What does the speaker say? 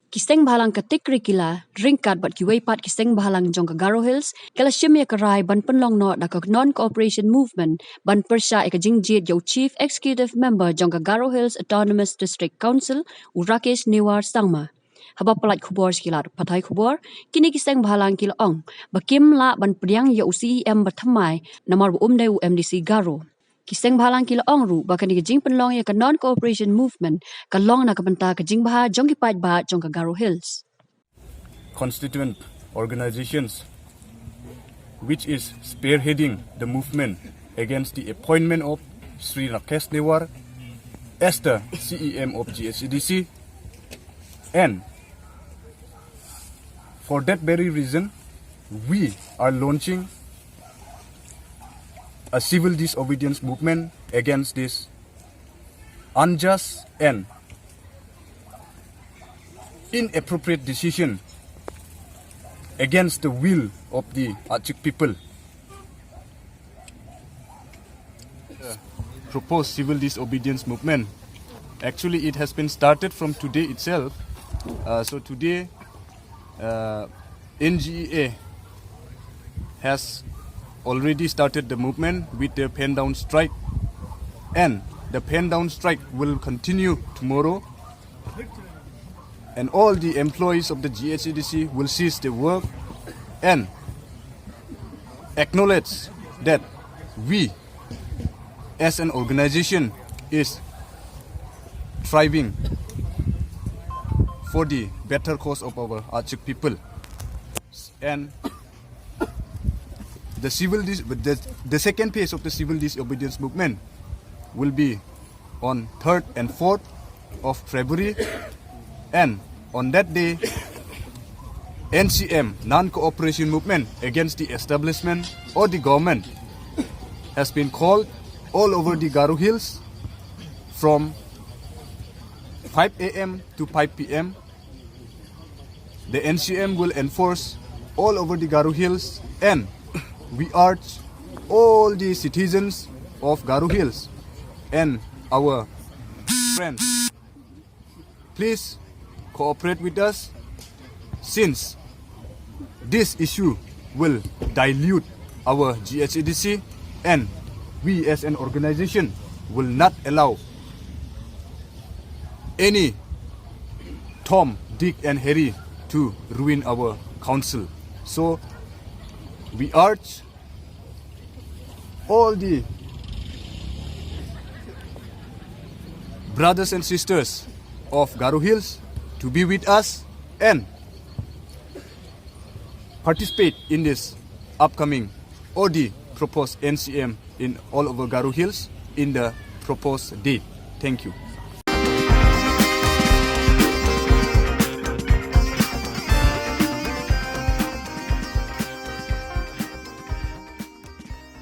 Kiseng bhalang katik rikila ringkat bat kiweipat kiseng bhalang jong Garo Hills kala shimya karai ban pynlong no da non-cooperation movement ban pyrshah ekajingjit yo chief executive member jong Garo Hills Autonomous District Council Urakesh Niwar Sangma. Haba palat khubor skilat patai khubor kini kiseng bhalang kilong bakim la ban priang yo CEM berthamai namar bu umdai UMDC Garo. Kiseng bhalang kilong ru bakan jing pynlong ya non-cooperation movement kalong na kabanta jing baha jong kipat ba jong Garo Hills. Constituent organizations which is spearheading the movement against the appointment of Sri Rakesh Niwar as the CEM of GHADC, and for that very reason we are launching a civil disobedience movement against this unjust and inappropriate decision against the will of the Aceh people. Proposed civil disobedience movement. Actually, it has been started from today itself. So today, NGEA has already started the movement with the pen down strike, and the pen down strike will continue tomorrow, and all the employees of the GHADC will cease their work and acknowledge that we as an organization is striving for the better cause of our Aceh people. And the second phase of the civil disobedience movement will be on 3rd and 4th of February, and on that day NCM, non-cooperation movement against the establishment or the government, has been called all over the Garo Hills from 5 a.m. to 5 p.m. The NCM will enforce all over the Garo Hills, and we urge all the citizens of Garo Hills and our friends, please cooperate with us, since this issue will dilute our GHADC, and we as an organization will not allow any Tom, Dick and Harry to ruin our council. So we urge all the brothers and sisters of Garo Hills to be with us and participate in this upcoming or the proposed NCM in all over Garo Hills in the proposed date. Thank you.